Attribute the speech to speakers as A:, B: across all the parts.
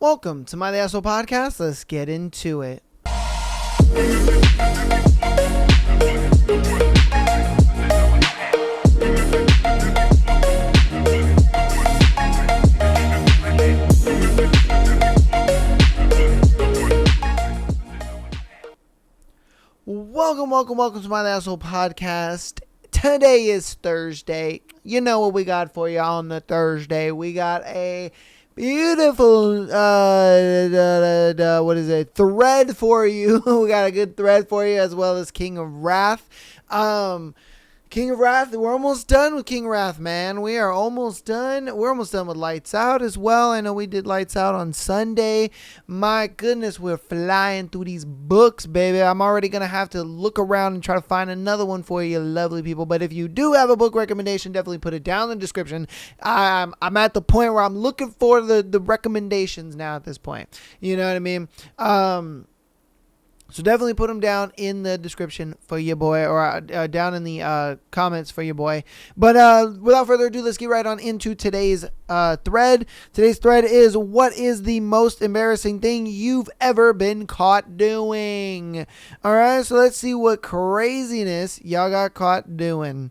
A: Welcome to My The Asshole Podcast. Let's get into it. Welcome to My The Asshole Podcast. Today is Thursday. You know what we got for you on the Thursday. We got a beautiful thread for you. We got a good thread for you, as well as King of Wrath. King of Wrath, we're almost done with King of Wrath, man. We are almost done. We're almost done with Lights Out as well. I know we did Lights Out on Sunday. My goodness, we're flying through these books, baby. I'm already going to have to look around and try to find another one for you lovely people. But if you do have a book recommendation, definitely put it down in the description. I'm at the point where I'm looking for the recommendations now at this point. You know what I mean? So definitely put them down in the description for your boy, or down in the comments for your boy. But without further ado, let's get right on into today's thread. Today's thread is, what is the most embarrassing thing you've ever been caught doing? All right, so let's see what craziness y'all got caught doing.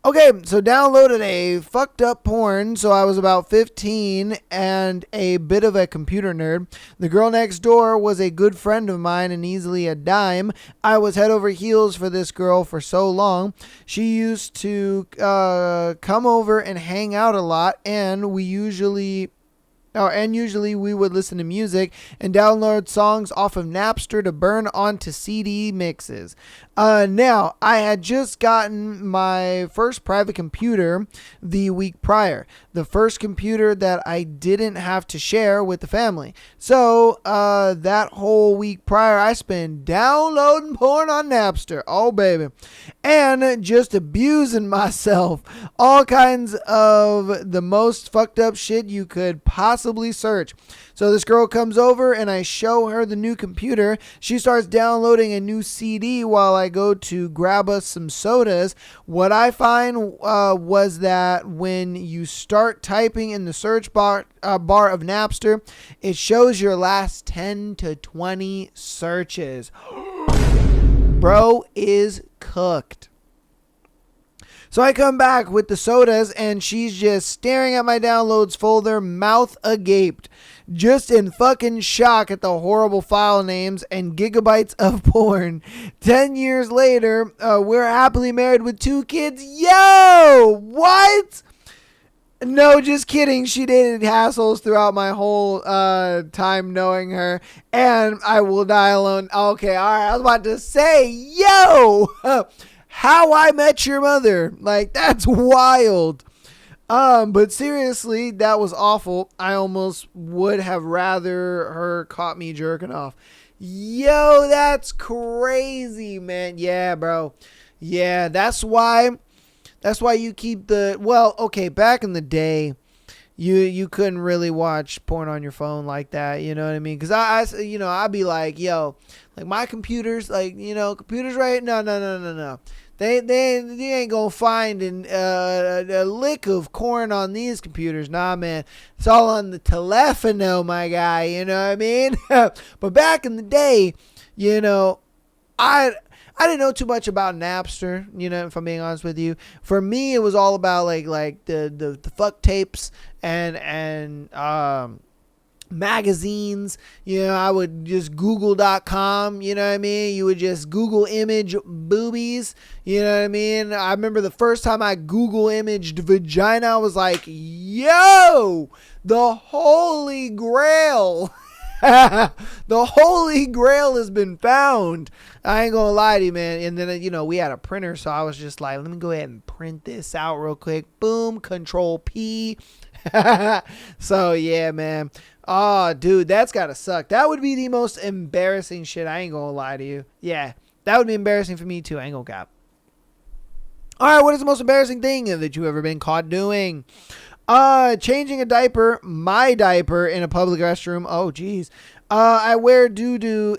A: Okay, so downloaded a fucked up porn. So I was about 15 and a bit of a computer nerd. The girl next door was a good friend of mine and easily a dime. I was head over heels for this girl for so long. She used to come over and hang out a lot, and usually we would listen to music and download songs off of Napster to burn onto CD mixes. Now, I had just gotten my first private computer the week prior. The first computer that I didn't have to share with the family. So, that whole week prior, I spent downloading porn on Napster. Oh, baby. And just abusing myself. All kinds of the most fucked up shit you could possibly search. So this girl comes over and I show her the new computer. She starts downloading a new CD while I go to grab us some sodas. What I find was that when you start typing in the search bar of Napster, it shows your last 10 to 20 searches. Bro is cooked. So I come back with the sodas and she's just staring at my downloads folder, mouth agape, just in fucking shock at the horrible file names and gigabytes of porn. 10 years later, we're happily married with 2 kids. Yo! What? No, just kidding. She dated assholes throughout my whole time knowing her. And I will die alone. Okay, alright. I was about to say, yo! How I Met Your Mother. Like, that's wild. But seriously, that was awful. I almost would have rather her caught me jerking off. Yo, that's crazy, man. Yeah, bro. Yeah, that's why you keep back in the day, you couldn't really watch porn on your phone like that, you know what I mean? Because I'd be like, yo, like my computers, like, computers, right? No. They ain't gonna find a lick of corn on these computers. Nah, man. It's all on the telefono, my guy. You know what I mean? But back in the day, I didn't know too much about Napster, if I'm being honest with you. For me, it was all about like the fuck tapes and magazines. I would just google.com, you know what I mean? You would just Google image boobies, you know what I mean? I remember the first time I Google imaged vagina, I was like, yo, the holy grail. The holy grail has been found. I ain't gonna lie to you, man. And then, we had a printer, so I was just like, let me go ahead and print this out real quick. Boom, Control P. So, yeah, man. Oh, dude, that's gotta suck. That would be the most embarrassing shit. I ain't gonna lie to you. Yeah, that would be embarrassing for me, too. I ain't gonna cap. All right, what is the most embarrassing thing that you ever been caught doing? Changing a diaper, my diaper, in a public restroom. Oh, geez. I wear doo-doo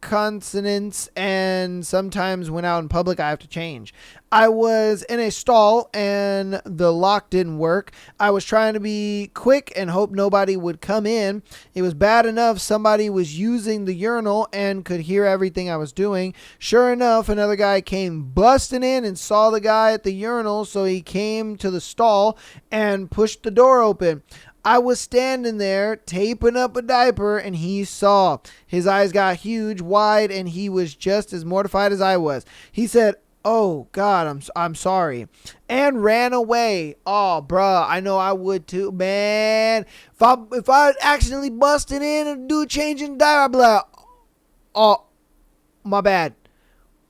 A: consonants, and sometimes when out in public I have to change. I was in a stall and the lock didn't work. I was trying to be quick and hope nobody would come in. It was bad enough somebody was using the urinal and could hear everything I was doing. Sure enough, another guy came busting in and saw the guy at the urinal, so he came to the stall and pushed the door open. I was standing there taping up a diaper and he saw. His eyes got huge, wide, and he was just as mortified as I was. He said, "Oh God, I'm sorry," and ran away. Oh, bruh, I know I would too, man. If I accidentally busted in and do changing diaper, I'd be like, "Oh, my bad."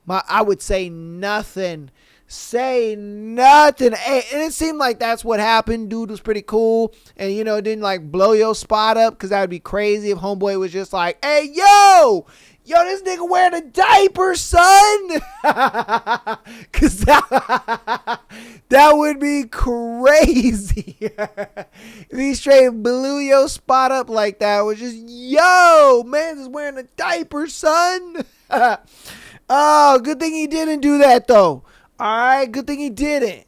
A: I would say nothing. Say nothing. Hey, and it seemed like that's what happened. Dude was pretty cool, and didn't like blow your spot up, because that would be crazy if homeboy was just like, "Hey, yo, this nigga wearing a diaper, son." Because that would be crazy. If he straight blew your spot up like that, it was just, "Yo, man is wearing a diaper, son." Oh, good thing he didn't do that, though. All right, good thing he didn't.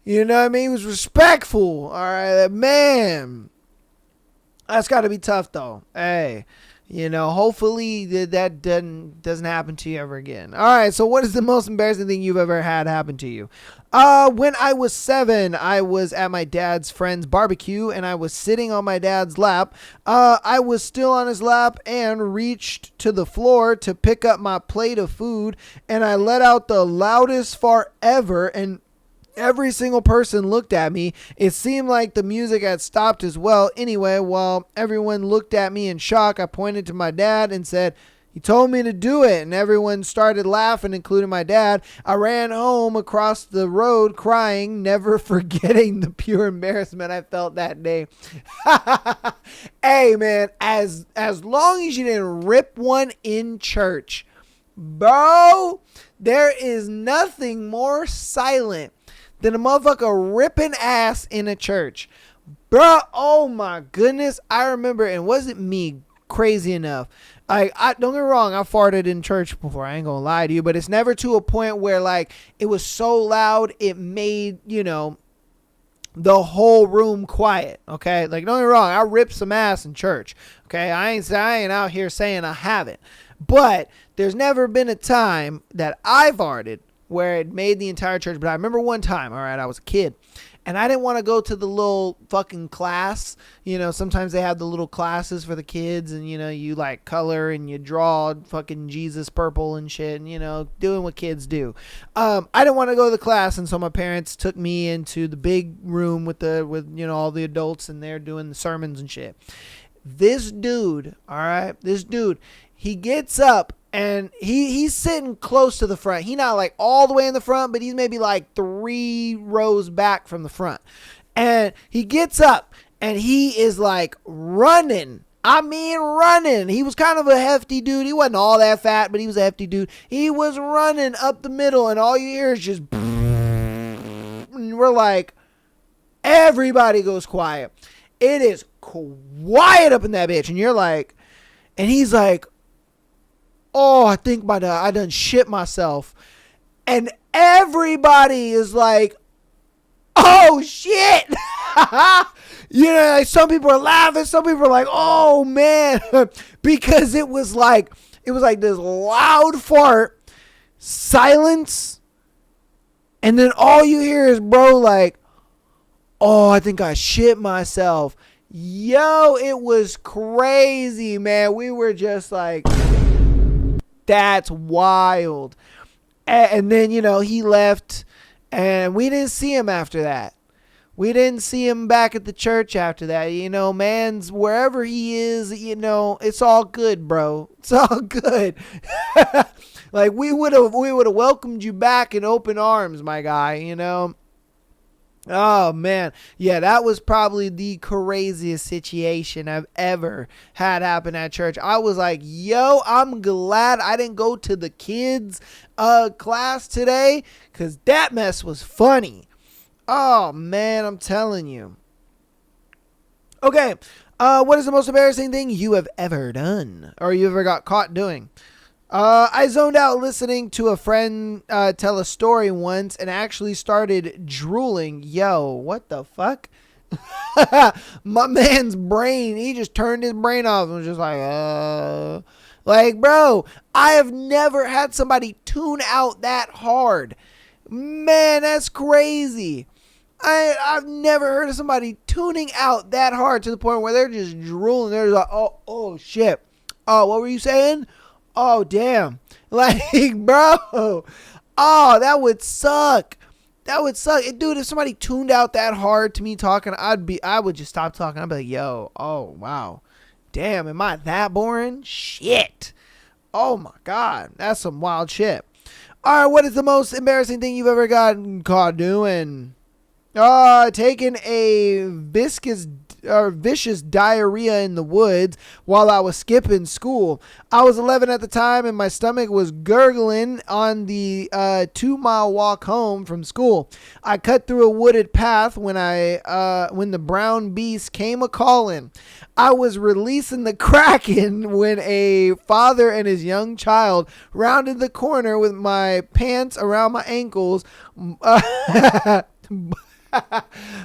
A: You know what I mean? He was respectful. All right, man. That's got to be tough, though. Hey, hopefully that doesn't happen to you ever again. All right, so what is the most embarrassing thing you've ever had happen to you? When I was 7, I was at my dad's friend's barbecue, and I was sitting on my dad's lap. I was still on his lap and reached to the floor to pick up my plate of food, and I let out the loudest fart ever, and every single person looked at me. It seemed like the music had stopped as well. Anyway, while everyone looked at me in shock, I pointed to my dad and said, "He told me to do it," and everyone started laughing, including my dad. I ran home across the road crying, never forgetting the pure embarrassment I felt that day. Hey, man, as long as you didn't rip one in church, bro, there is nothing more silent than a motherfucker ripping ass in a church. Bro, oh my goodness. I remember, and wasn't me crazy enough. I don't get me wrong, I farted in church before, I ain't gonna lie to you, but it's never to a point where like it was so loud it made, the whole room quiet. Okay, like don't get me wrong, I ripped some ass in church. Okay, I ain't out here saying I haven't, but there's never been a time that I farted where it made the entire church. But I remember one time, all right, I was a kid, and I didn't want to go to the little fucking class. Sometimes they have the little classes for the kids, and, you like color and you draw fucking Jesus purple and shit, and, doing what kids do. I didn't want to go to the class, and so my parents took me into the big room with all the adults, and they're doing the sermons and shit. This dude, all right, he gets up, and he's sitting close to the front. He's not like all the way in the front, but he's maybe like 3 rows back from the front. And he gets up and he is like running. I mean, running. He was kind of a hefty dude. He wasn't all that fat, but he was a hefty dude. He was running up the middle, and all you hear is just, and we're like, everybody goes quiet. It is quiet up in that bitch. And you're like, and he's like, "Oh, I think I done shit myself." And everybody is like, "Oh shit." Like some people are laughing, some people are like, "Oh man." Because it was like this loud fart, silence, and then all you hear is bro like, "Oh, I think I shit myself." Yo, it was crazy, man. We were just like, that's wild. And then, he left, and we didn't see him after that. We didn't see him back at the church after that. Man's wherever he is, it's all good, bro. It's all good. Like we would have welcomed you back in open arms, my guy, Oh, man. Yeah, that was probably the craziest situation I've ever had happen at church. I was like, yo, I'm glad I didn't go to the kids' class today, because that mess was funny. Oh, man, I'm telling you. Okay, what is the most embarrassing thing you have ever done or you ever got caught doing? I zoned out listening to a friend tell a story once and actually started drooling. Yo, what the fuck? My man's brain, he just turned his brain off and was just like, bro, I have never had somebody tune out that hard. Man, that's crazy. I've never heard of somebody tuning out that hard to the point where they're just drooling. They're like, oh shit. Oh, what were you saying? Oh, damn. Like, bro. Oh, that would suck. That would suck. Dude, if somebody tuned out that hard to me talking, I would just stop talking. I'd be like, yo, oh, wow. Damn, am I that boring? Shit. Oh, my God. That's some wild shit. All right, what is the most embarrassing thing you've ever gotten caught doing? Taking a vicious diarrhea in the woods while I was skipping school. I was 11 at the time and my stomach was gurgling on the 2-mile walk home from school. I cut through a wooded path when the brown beast came a-calling. I was releasing the kraken when a father and his young child rounded the corner with my pants around my ankles,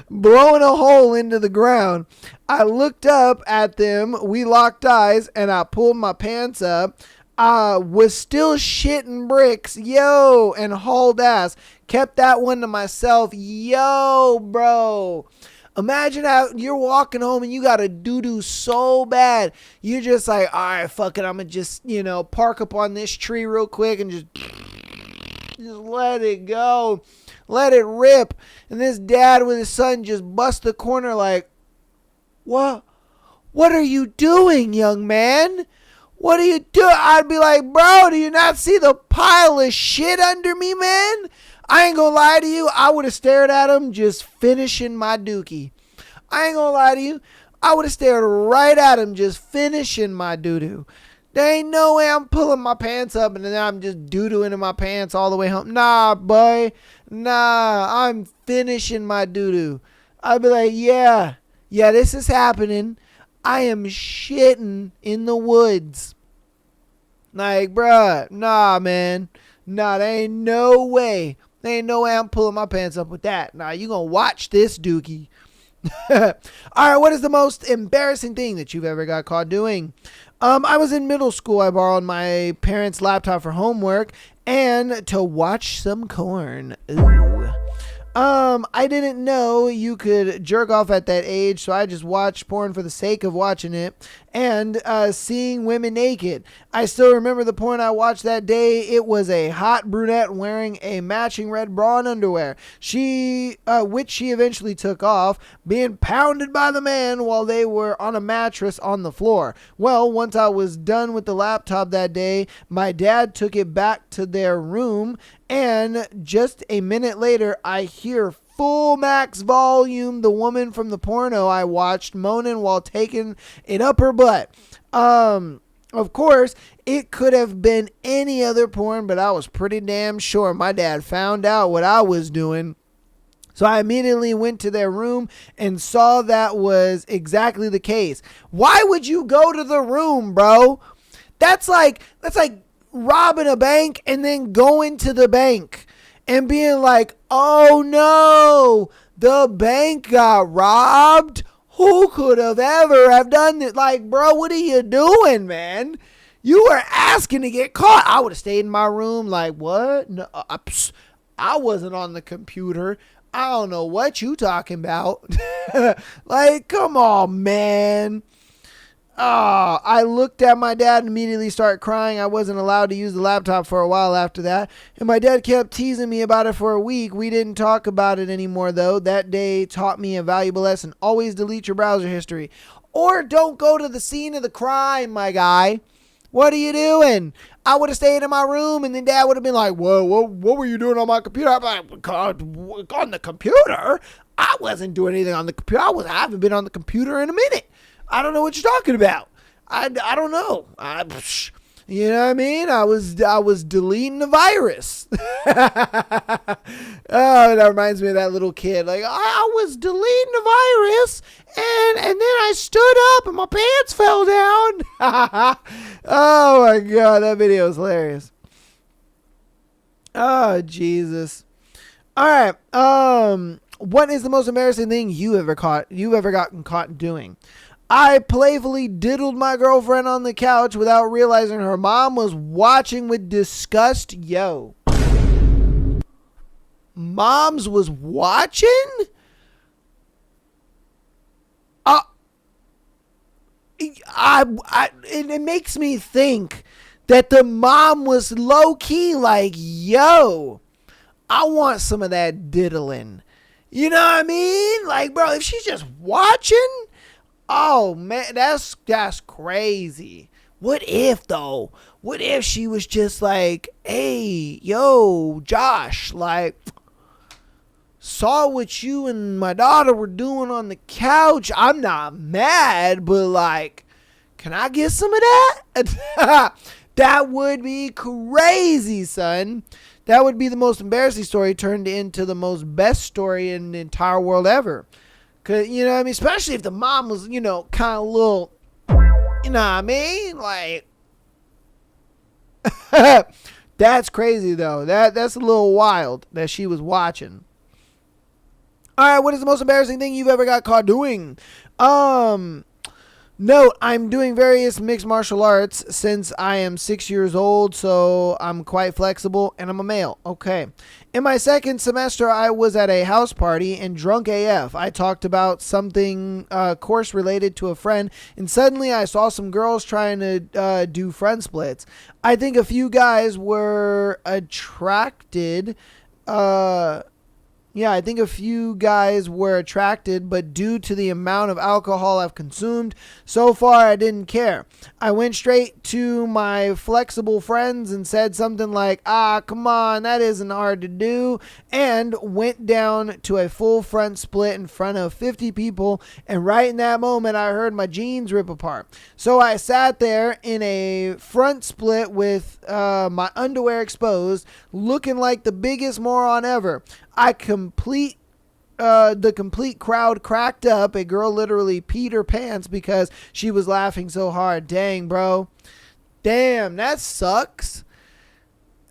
A: blowing a hole into the ground. I looked up at them. We locked eyes and I pulled my pants up. I was still shitting bricks. Yo, and hauled ass. Kept that one to myself. Yo, bro. Imagine how you're walking home and you got to doo-doo so bad. You're just like, all right, fuck it. I'm going to just, park up on this tree real quick and just let it go. Let it rip. And this dad with his son just bust the corner like, what are you doing, young man? What are you doing? I'd be like, bro, do you not see the pile of shit under me, man? I ain't gonna lie to you. I would have stared at him just finishing my dookie. I ain't gonna lie to you. I would have stared right at him just finishing my doo-doo. There ain't no way I'm pulling my pants up and then I'm just doo-dooing in my pants all the way home. Nah, boy. Nah, I'm finishing my doo-doo. I'd be like, yeah, this is happening. I am shitting in the woods. Like, bruh, nah, man. Nah, there ain't no way. There ain't no way I'm pulling my pants up with that. Nah, you gonna watch this, dookie. All right, what is the most embarrassing thing that you've ever got caught doing? I was in middle school. I borrowed my parents' laptop for homework and to watch some corn. Ooh. I didn't know you could jerk off at that age, so I just watched porn for the sake of watching it and seeing women naked. I still remember the porn I watched that day. It was a hot brunette wearing a matching red bra and underwear, which she eventually took off, being pounded by the man while they were on a mattress on the floor. Well, once I was done with the laptop that day, my dad took it back to their room, and just a minute later, I hear full max volume the woman from the porno I watched moaning while taking it up her butt. Of course, it could have been any other porn, but I was pretty damn sure my dad found out what I was doing. So I immediately went to their room and saw that was exactly the case. Why would you go to the room, bro? That's like robbing a bank and then going to the bank and being like, oh no, the bank got robbed. Who could have ever have done it? Like, bro, what are you doing, man? You were asking to get caught. I would have stayed in my room like, what? No, I wasn't on the computer. I don't know what you talking about. Like, come on, man. I looked at my dad and immediately started crying. I wasn't allowed to use the laptop for a while after that. And my dad kept teasing me about it for a week. We didn't talk about it anymore, though. That day taught me a valuable lesson. Always delete your browser history. Or don't go to the scene of the crime, my guy. What are you doing? I would have stayed in my room and then dad would have been like, whoa, what were you doing on my computer? I'm like, God, on the computer? I wasn't doing anything on the computer. I haven't been on the computer in a minute. I don't know what you're talking about. I don't know. You know what I mean? I was deleting the virus. Oh, that reminds me of that little kid. Like, I was deleting the virus and then I stood up and my pants fell down. Oh my god, that video is hilarious. Oh Jesus. All right. What is the most embarrassing thing you've ever gotten caught doing? I playfully diddled my girlfriend on the couch without realizing her mom was watching with disgust. Yo. Moms was watching? It makes me think that the mom was low key like, yo, I want some of that diddling. You know what I mean? Like, bro, if she's just watching, oh man, that's crazy. What if though? What if she was just like, hey, yo, Josh, like, saw what you and my daughter were doing on the couch. I'm not mad, but like, can I get some of that? That would be crazy, son. That would be the most embarrassing story turned into the most best story in the entire world ever. Cause you know what I mean? Especially if the mom was, you know, kind of little, you know what I mean? Like, that's crazy though. That's a little wild that she was watching. All right, what is the most embarrassing thing you've ever got caught doing? Note, I'm doing various mixed martial arts since I am 6 years old, so I'm quite flexible, and I'm a male. Okay. In my second semester, I was at a house party and drunk AF. I talked about something course related to a friend, and suddenly I saw some girls trying to do friend splits. I think a few guys were attracted. I think a few guys were attracted, but due to the amount of alcohol I've consumed so far, I didn't care. I went straight to my flexible friends and said something like, come on, that isn't hard to do, and went down to a full front split in front of 50 people, and right in that moment, I heard my jeans rip apart. So I sat there in a front split with my underwear exposed, looking like the biggest moron ever. The complete crowd cracked up. A girl literally peed her pants because she was laughing so hard. Dang, bro. Damn, that sucks.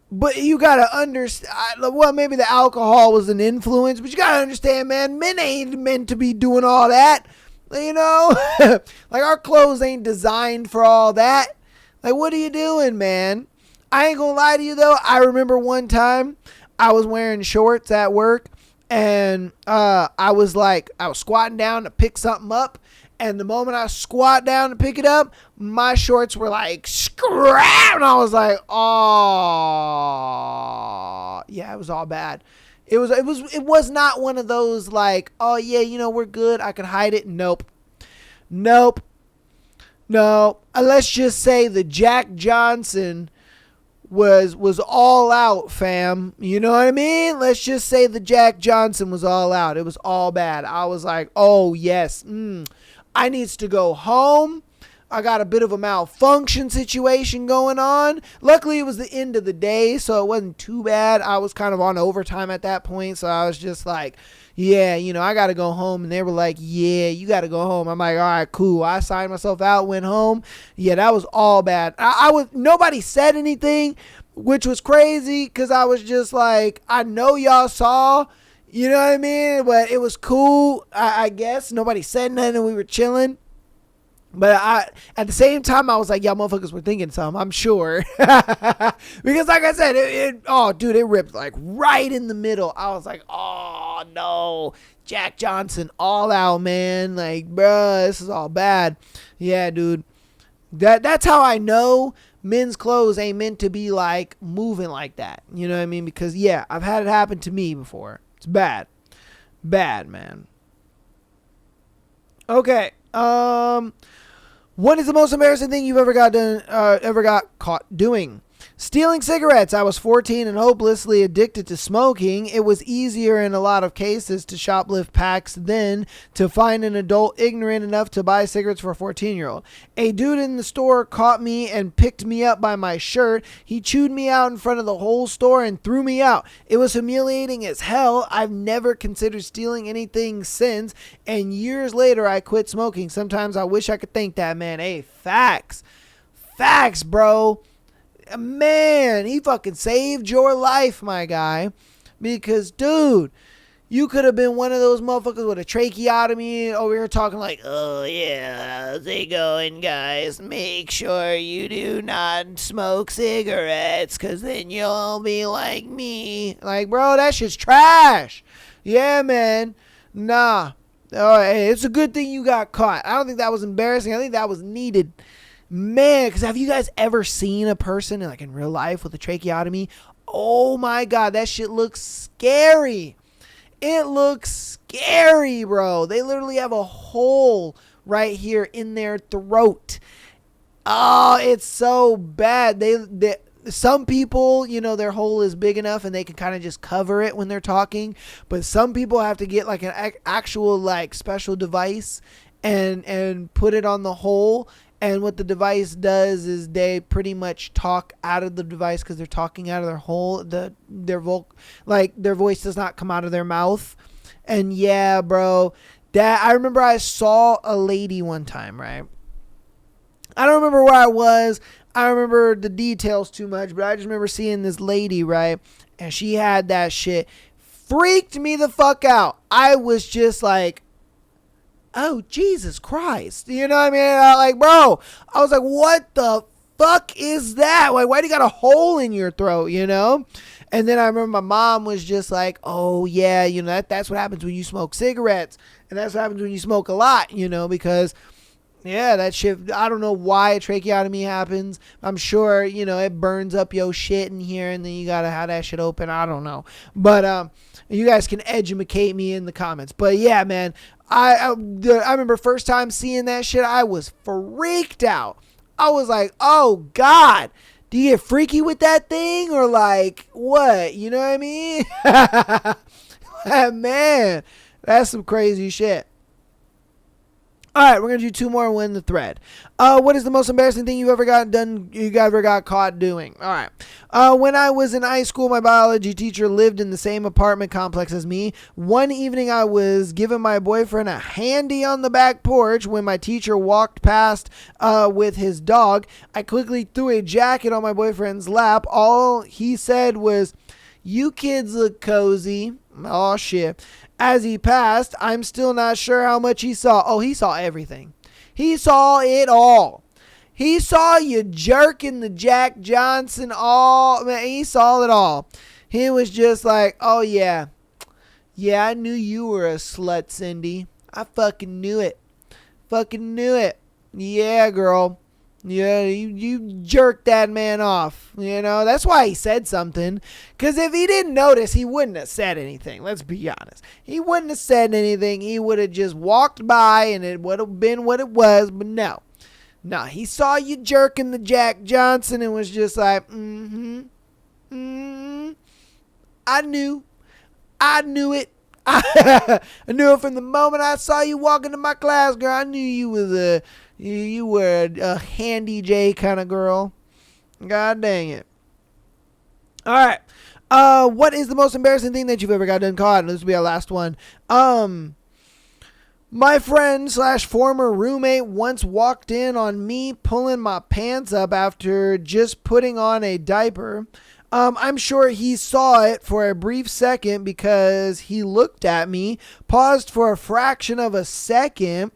A: But you gotta understand. Well, maybe the alcohol was an influence, but you gotta understand, man. Men ain't meant to be doing all that. You know, like our clothes ain't designed for all that. Like, what are you doing, man? I ain't gonna lie to you though. I remember one time I was wearing shorts at work, and I was squatting down to pick something up, and the moment I squat down to pick it up, my shorts were like scrap, and I was like, oh yeah, it was all bad. It was not one of those like, oh yeah, you know, we're good, I can hide it. Nope. No. Let's just say the Jack Johnson was all out, fam. You know what I mean? Let's just say the Jack Johnson was all out. It was all bad. I was like, oh yes, I needs to go home. I got a bit of a malfunction situation going on. Luckily, it was the end of the day, so it wasn't too bad. I was kind of on overtime at that point, so I was just like, yeah, you know, I got to go home. And they were like, yeah, you got to go home. I'm like, all right, cool. I signed myself out, went home. Yeah, that was all bad. Nobody said anything, which was crazy because I was just like, I know y'all saw, you know what I mean? But it was cool, I guess. Nobody said nothing. We were chilling. But at the same time, I was like, y'all motherfuckers were thinking something, I'm sure. Because like I said, it ripped like right in the middle. I was like, oh no, Jack Johnson all out, man. Like, bruh, this is all bad. Yeah, dude. That's how I know men's clothes ain't meant to be like moving like that. You know what I mean? Because yeah, I've had it happen to me before. It's bad. Bad, man. Okay. What is the most embarrassing thing you've ever got caught doing? Stealing cigarettes. I was 14 and hopelessly addicted to smoking. It was easier in a lot of cases to shoplift packs than to find an adult ignorant enough to buy cigarettes for a 14-year-old. A dude in the store caught me and picked me up by my shirt. He chewed me out in front of the whole store and threw me out. It was humiliating as hell. I've never considered stealing anything since, and years later I quit smoking. Sometimes I wish I could thank that man. Hey, facts. Facts, bro. Man, he fucking saved your life, my guy. Because, dude, you could have been one of those motherfuckers with a tracheotomy over here talking like, oh, yeah, how's it going, guys? Make sure you do not smoke cigarettes, because then you'll be like me. Like, bro, that shit's trash. Yeah, man. Nah. Oh, hey, it's a good thing you got caught. I don't think that was embarrassing. I think that was needed. Man, because have you guys ever seen a person like in real life with a tracheotomy? Oh, my God, that shit looks scary. It looks scary, bro. They literally have a hole right here in their throat. Oh, it's so bad. They some people, you know, their hole is big enough and they can kind of just cover it when they're talking. But some people have to get like an actual like special device and put it on the hole. And what the device does is they pretty much talk out of the device because they're talking out of their hole. Their voice does not come out of their mouth. And yeah, bro, that I remember I saw a lady one time, right? I don't remember where I was. I don't remember the details too much, but I just remember seeing this lady, right? And she had that shit. Freaked me the fuck out. I was just like, oh, Jesus Christ. You know what I mean? Like, bro, I was like, what the fuck is that? Like, why do you got a hole in your throat, you know? And then I remember my mom was just like, oh, yeah, you know, that's what happens when you smoke cigarettes. And that's what happens when you smoke a lot, you know, because, yeah, that shit, I don't know why a tracheotomy happens. I'm sure, you know, it burns up your shit in here and then you got to have that shit open. I don't know. But you guys can educate me in the comments. But, yeah, man. I remember first time seeing that shit, I was freaked out. I was like, oh, God, do you get freaky with that thing or like what? You know what I mean? Man, that's some crazy shit. All right, we're going to do two more and win the thread. What is the most embarrassing thing you ever got caught doing? All right. When I was in high school, my biology teacher lived in the same apartment complex as me. One evening, I was giving my boyfriend a handy on the back porch when my teacher walked past with his dog. I quickly threw a jacket on my boyfriend's lap. All he said was, "You kids look cozy." Oh, shit. As he passed, I'm still not sure how much he saw. Oh, he saw everything. He saw it all. He saw you jerking the Jack Johnson all. Man, he saw it all. He was just like, oh, yeah. Yeah, I knew you were a slut, Cindy. I fucking knew it. Fucking knew it. Yeah, girl. Yeah, you jerked that man off. You know, that's why he said something. Because if he didn't notice, he wouldn't have said anything. Let's be honest. He wouldn't have said anything. He would have just walked by and it would have been what it was. But no. No, he saw you jerking the Jack Johnson and was just like, I knew it. I knew it from the moment I saw you walk into my class, girl. I knew you was you were a handy J kind of girl. God dang it. All right. What is the most embarrassing thing that you've ever got done caught? And this will be our last one. My friend / former roommate once walked in on me pulling my pants up after just putting on a diaper. I'm sure he saw it for a brief second because he looked at me, paused for a fraction of a second,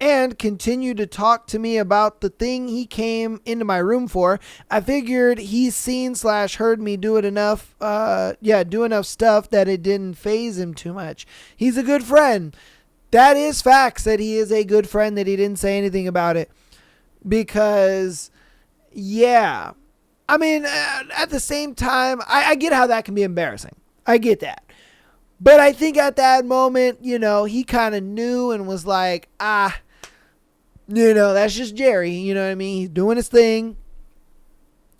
A: and continued to talk to me about the thing he came into my room for. I figured he's seen / heard me do enough stuff that it didn't faze him too much. He's a good friend. That is facts that he is a good friend that he didn't say anything about it. Because, yeah. I mean, at the same time, I get how that can be embarrassing. I get that. But I think at that moment, you know, he kind of knew and was like, you know, that's just Jerry. You know what I mean? He's doing his thing.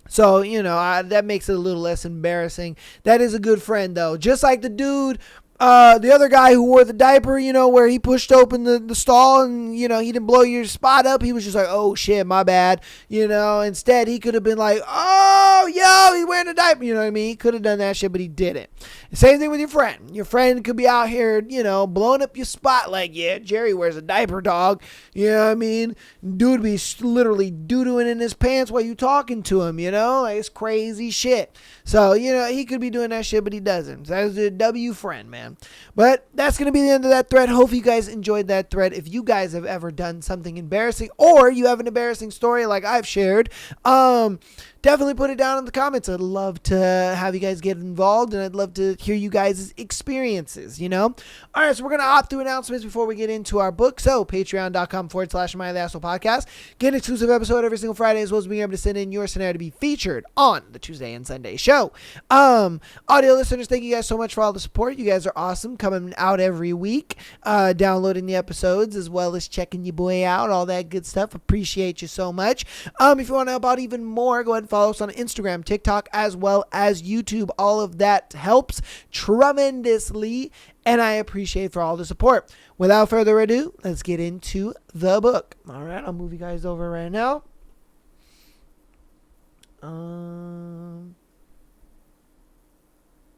A: So, you know, that makes it a little less embarrassing. That is a good friend, though. Just like the dude the other guy who wore the diaper, where he pushed open the stall and, he didn't blow your spot up. He was just like, oh shit, my bad. Instead he could have been like, oh, yo, he's wearing a diaper. You know what I mean? He could have done that shit, but he didn't. Same thing with your friend. Your friend could be out here, blowing up your spot like, yeah, Jerry wears a diaper, dog. You know what I mean? Dude be literally doo-dooing in his pants while you talking to him, Like, it's crazy shit. So, he could be doing that shit, but he doesn't. So that's a W friend, man. But that's going to be the end of that thread. Hope you guys enjoyed that thread. If you guys have ever done something embarrassing or you have an embarrassing story like I've shared, definitely put it down in the comments. I'd love to have you guys get involved, and I'd love to hear you guys' experiences, All right, so we're going to hop through announcements before we get into our book. So patreon.com/Am I the Asshole Podcast. Get an exclusive episode every single Friday, as well as being able to send in your scenario to be featured on the Tuesday and Sunday show. Audio listeners, thank you guys so much for all the support. You guys are awesome, coming out every week, downloading the episodes, as well as checking your boy out, all that good stuff. Appreciate you so much. If you want to help out even more, go ahead and follow us on Instagram, TikTok, as well as YouTube. All of that helps tremendously, and I appreciate for all the support. Without further ado, let's get into the book. All right, I'll move you guys over right now.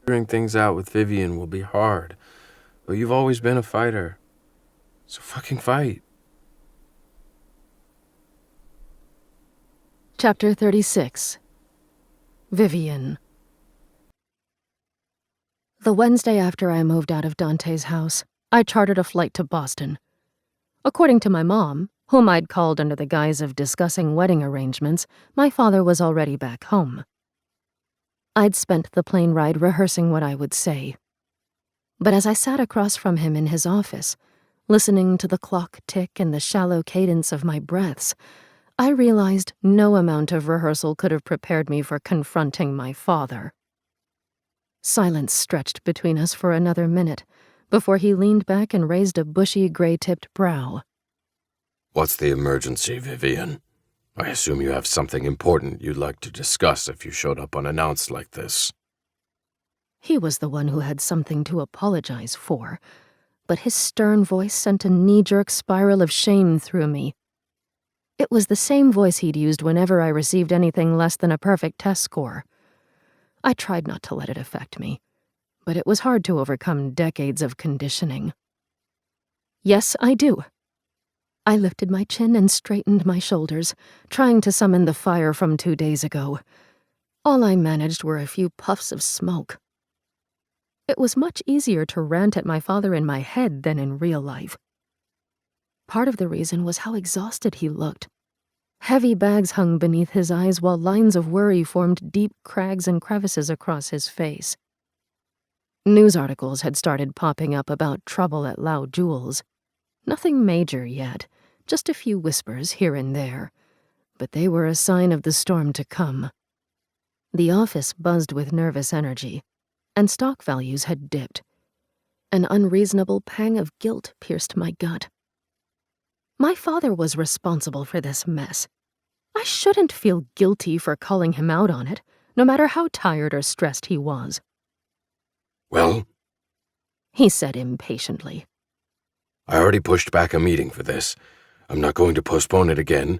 B: Figuring things out with Vivian will be hard, but you've always been a fighter, so fucking fight.
C: Chapter 36. Vivian. The Wednesday after I moved out of Dante's house, I chartered a flight to Boston. According to my mom, whom I'd called under the guise of discussing wedding arrangements, my father was already back home. I'd spent the plane ride rehearsing what I would say. But as I sat across from him in his office, listening to the clock tick and the shallow cadence of my breaths, I realized no amount of rehearsal could have prepared me for confronting my father. Silence stretched between us for another minute before he leaned back and raised a bushy, gray-tipped brow.
B: What's the emergency, Vivian? I assume you have something important you'd like to discuss if you showed up unannounced like this.
C: He was the one who had something to apologize for, but his stern voice sent a knee-jerk spiral of shame through me. It was the same voice he'd used whenever I received anything less than a perfect test score. I tried not to let it affect me, but it was hard to overcome decades of conditioning. Yes, I do. I lifted my chin and straightened my shoulders, trying to summon the fire from 2 days ago. All I managed were a few puffs of smoke. It was much easier to rant at my father in my head than in real life. Part of the reason was how exhausted he looked. Heavy bags hung beneath his eyes while lines of worry formed deep crags and crevices across his face. News articles had started popping up about trouble at Lau Jewels. Nothing major yet, just a few whispers here and there, but they were a sign of the storm to come. The office buzzed with nervous energy, and stock values had dipped. An unreasonable pang of guilt pierced my gut. My father was responsible for this mess. I shouldn't feel guilty for calling him out on it, no matter how tired or stressed he was.
B: Well?
C: He said impatiently.
B: I already pushed back a meeting for this. I'm not going to postpone it again.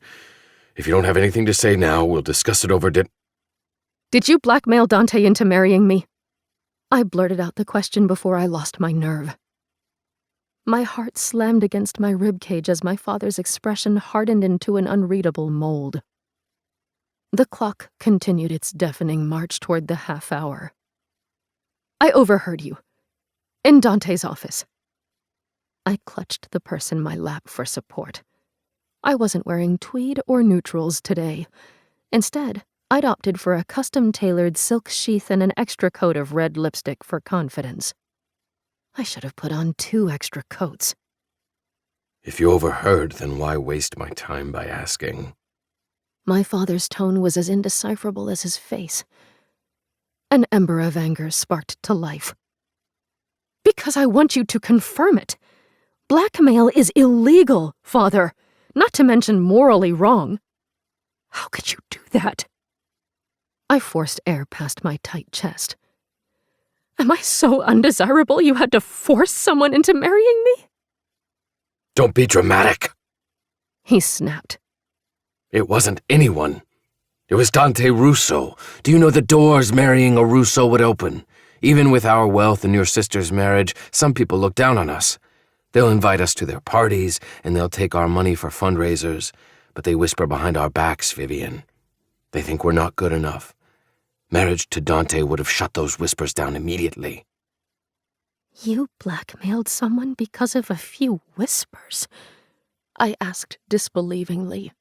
B: If you don't have anything to say now, we'll discuss it over
C: Did you blackmail Dante into marrying me? I blurted out the question before I lost my nerve. My heart slammed against my ribcage as my father's expression hardened into an unreadable mold. The clock continued its deafening march toward the half hour. I overheard you. In Dante's office. I clutched the purse in my lap for support. I wasn't wearing tweed or neutrals today. Instead, I'd opted for a custom-tailored silk sheath and an extra coat of red lipstick for confidence. I should have put on 2 extra coats.
B: If you overheard, then why waste my time by asking?
C: My father's tone was as indecipherable as his face. An ember of anger sparked to life. Because I want you to confirm it. Blackmail is illegal, Father, not to mention morally wrong. How could you do that? I forced air past my tight chest. Am I so undesirable you had to force someone into marrying me?
B: Don't be dramatic.
C: He snapped.
B: It wasn't anyone. It was Dante Russo. Do you know the doors marrying a Russo would open? Even with our wealth and your sister's marriage, some people look down on us. They'll invite us to their parties, and they'll take our money for fundraisers, but they whisper behind our backs, Vivian. They think we're not good enough. Marriage to Dante would have shut those whispers down immediately.
C: You blackmailed someone because of a few whispers? I asked disbelievingly.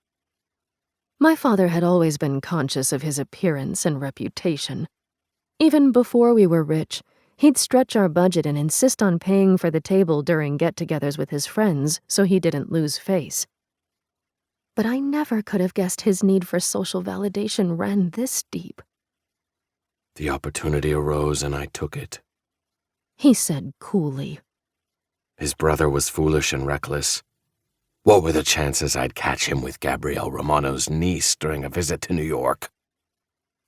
C: My father had always been conscious of his appearance and reputation. Even before we were rich, he'd stretch our budget and insist on paying for the table during get-togethers with his friends so he didn't lose face. But I never could have guessed his need for social validation ran this deep.
B: The opportunity arose and I took it.
C: He said coolly.
B: His brother was foolish and reckless. What were the chances I'd catch him with Gabrielle Romano's niece during a visit to New York?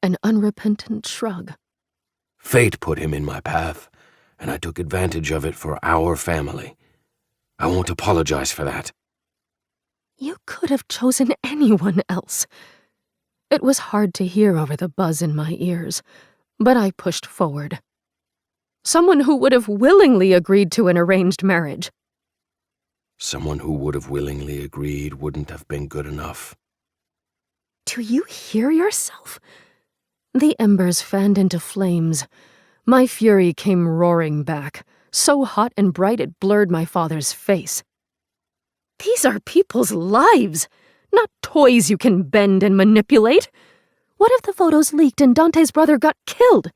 C: An unrepentant shrug.
B: Fate put him in my path, and I took advantage of it for our family. I won't apologize for that.
C: You could have chosen anyone else. It was hard to hear over the buzz in my ears, but I pushed forward. Someone who would have willingly agreed to an arranged marriage.
B: Someone who would have willingly agreed wouldn't have been good enough.
C: Do you hear yourself? The embers fanned into flames. My fury came roaring back, so hot and bright it blurred my father's face. These are people's lives, not toys you can bend and manipulate. What if the photos leaked and Dante's brother got killed?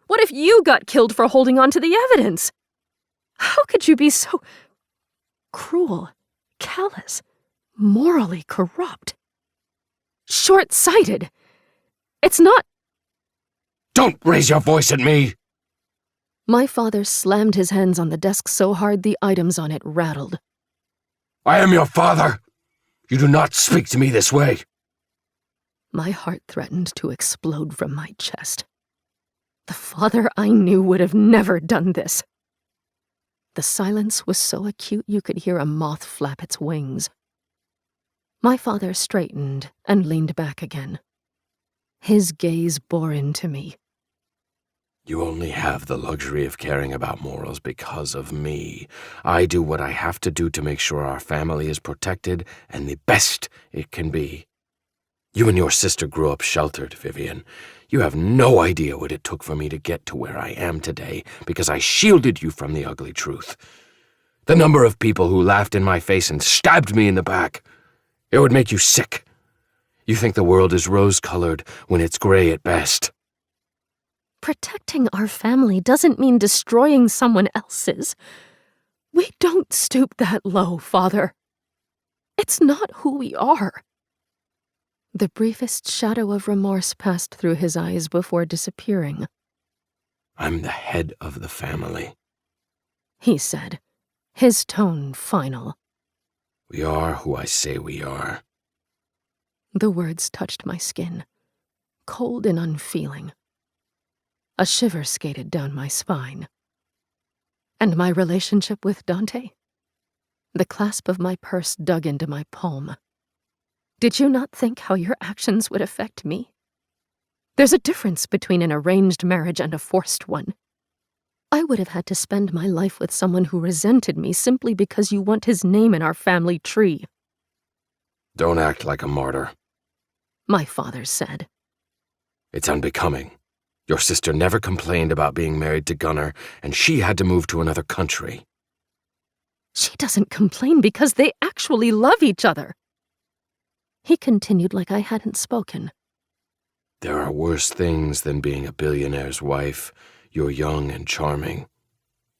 C: What if you got killed for holding on to the evidence? How could you be so cruel, callous, morally corrupt? Short-sighted. It's not—
B: Don't raise your voice at me!
C: My father slammed his hands on the desk so hard the items on it rattled.
B: I am your father! You do not speak to me this way!
C: My heart threatened to explode from my chest. The father I knew would have never done this. The silence was so acute you could hear a moth flap its wings. My father straightened and leaned back again. His gaze bore into me.
B: You only have the luxury of caring about morals because of me. I do what I have to do to make sure our family is protected and the best it can be. You and your sister grew up sheltered, Vivian. You have no idea what it took for me to get to where I am today because I shielded you from the ugly truth. The number of people who laughed in my face and stabbed me in the back. It would make you sick. You think the world is rose-colored when it's gray at best.
C: Protecting our family doesn't mean destroying someone else's. We don't stoop that low, Father. It's not who we are. The briefest shadow of remorse passed through his eyes before disappearing.
B: I'm the head of the family,
C: he said, his tone final.
B: We are who I say we are.
C: The words touched my skin, cold and unfeeling. A shiver skated down my spine. And my relationship with Dante? The clasp of my purse dug into my palm. Did you not think how your actions would affect me? There's a difference between an arranged marriage and a forced one. I would have had to spend my life with someone who resented me simply because you want his name in our family tree.
B: Don't act like a martyr,
C: my father said.
B: It's unbecoming. Your sister never complained about being married to Gunnar, and she had to move to another country.
C: She doesn't complain because they actually love each other. He continued like I hadn't spoken.
B: There are worse things than being a billionaire's wife. You're young and charming.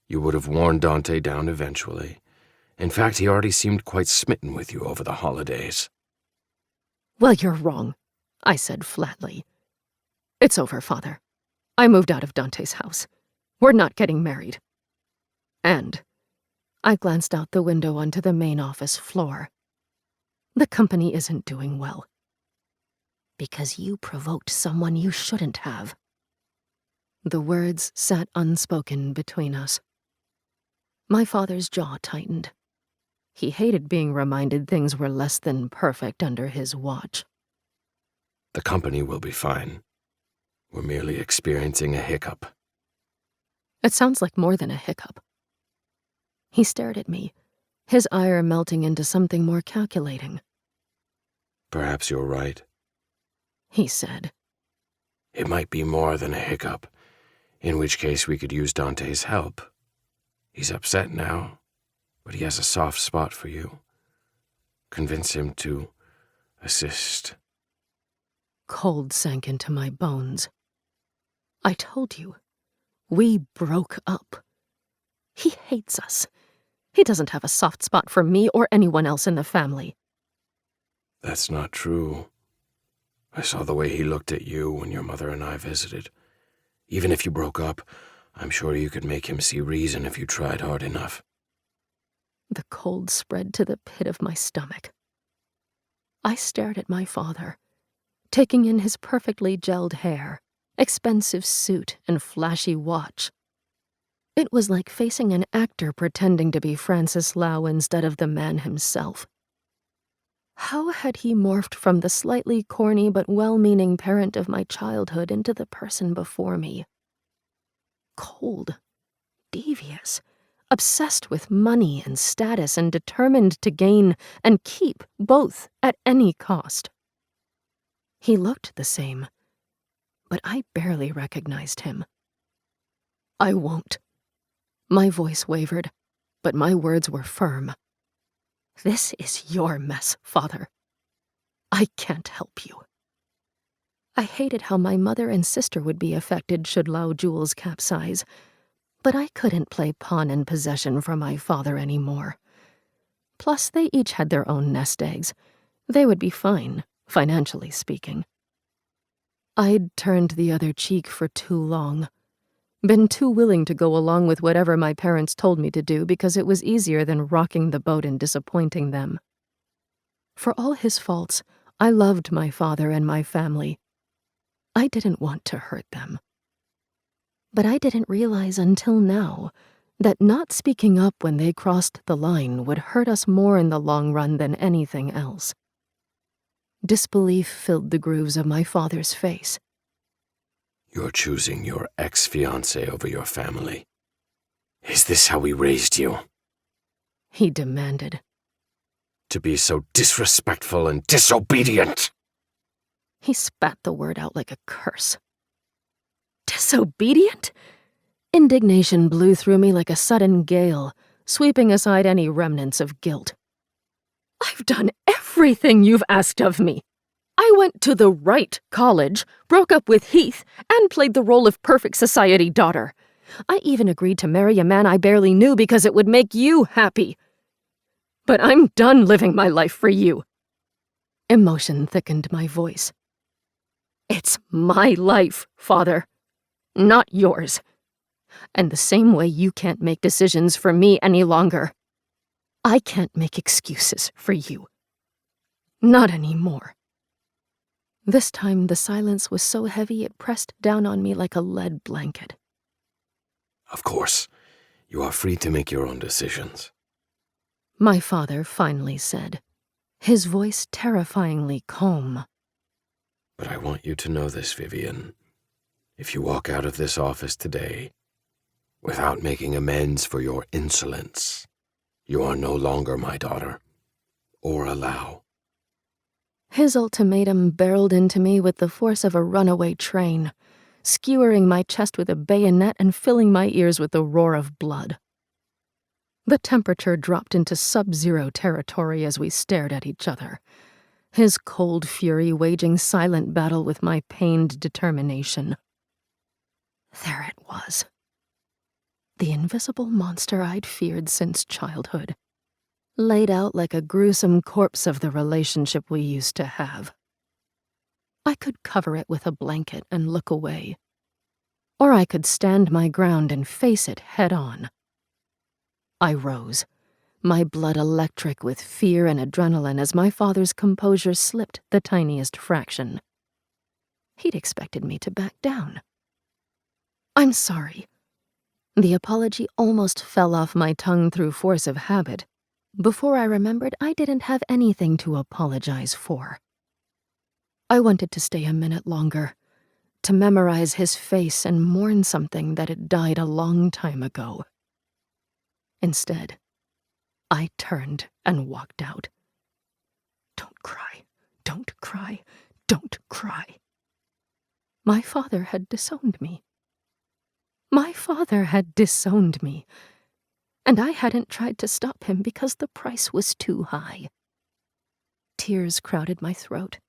B: You would have worn Dante down eventually. In fact, he already seemed quite smitten with you over the holidays.
C: Well, you're wrong, I said flatly. It's over, Father. I moved out of Dante's house. We're not getting married. And I glanced out the window onto the main office floor. The company isn't doing well. Because you provoked someone you shouldn't have. The words sat unspoken between us. My father's jaw tightened. He hated being reminded things were less than perfect under his watch.
B: The company will be fine. We're merely experiencing a hiccup.
C: It sounds like more than a hiccup. He stared at me, his ire melting into something more calculating.
B: Perhaps you're right.
C: He said.
B: It might be more than a hiccup, in which case we could use Dante's help. He's upset now, but he has a soft spot for you. Convince him to assist.
C: Cold sank into my bones. I told you, we broke up. He hates us. He doesn't have a soft spot for me or anyone else in the family.
B: That's not true. I saw the way he looked at you when your mother and I visited. Even if you broke up, I'm sure you could make him see reason if you tried hard enough.
C: The cold spread to the pit of my stomach. I stared at my father, taking in his perfectly gelled hair, expensive suit, and flashy watch. It was like facing an actor pretending to be Francis Lau instead of the man himself. How had he morphed from the slightly corny but well-meaning parent of my childhood into the person before me? Cold, devious, obsessed with money and status and determined to gain and keep both at any cost. He looked the same, but I barely recognized him. I won't. My voice wavered, but my words were firm. This is your mess, Father. I can't help you. I hated how my mother and sister would be affected should Lao Jules capsize, but I couldn't play pawn in possession for my father anymore. Plus, they each had their own nest eggs. They would be fine, financially speaking. I'd turned the other cheek for too long. Been too willing to go along with whatever my parents told me to do because it was easier than rocking the boat and disappointing them. For all his faults, I loved my father and my family. I didn't want to hurt them. But I didn't realize until now that not speaking up when they crossed the line would hurt us more in the long run than anything else. Disbelief filled the grooves of my father's face.
B: You're choosing your ex-fiancé over your family. Is this how we raised you?
C: He demanded.
B: To be so disrespectful and disobedient?
C: He spat the word out like a curse. Disobedient? Indignation blew through me like a sudden gale, sweeping aside any remnants of guilt. I've done everything you've asked of me. I went to the right college, broke up with Heath, and played the role of perfect society daughter. I even agreed to marry a man I barely knew because it would make you happy. But I'm done living my life for you. Emotion thickened my voice. It's my life, Father, not yours. And the same way you can't make decisions for me any longer, I can't make excuses for you. Not anymore. This time, the silence was so heavy it pressed down on me like a lead blanket.
B: Of course, you are free to make your own decisions.
C: My father finally said, his voice terrifyingly calm.
B: But I want you to know this, Vivian. If you walk out of this office today without making amends for your insolence, you are no longer my daughter, or a Lau.
C: His ultimatum barreled into me with the force of a runaway train, skewering my chest with a bayonet and filling my ears with the roar of blood. The temperature dropped into sub-zero territory as we stared at each other, his cold fury waging silent battle with my pained determination. There it was. The invisible monster I'd feared since childhood, laid out like a gruesome corpse of the relationship we used to have. I could cover it with a blanket and look away, or I could stand my ground and face it head-on. I rose, my blood electric with fear and adrenaline as my father's composure slipped the tiniest fraction. He'd expected me to back down. I'm sorry." The apology almost fell off my tongue through force of habit. Before I remembered, I didn't have anything to apologize for. I wanted to stay a minute longer, to memorize his face and mourn something that had died a long time ago. Instead, I turned and walked out. Don't cry, don't cry, don't cry. My father had disowned me. My father had disowned me, and I hadn't tried to stop him because the price was too high. Tears crowded my throat,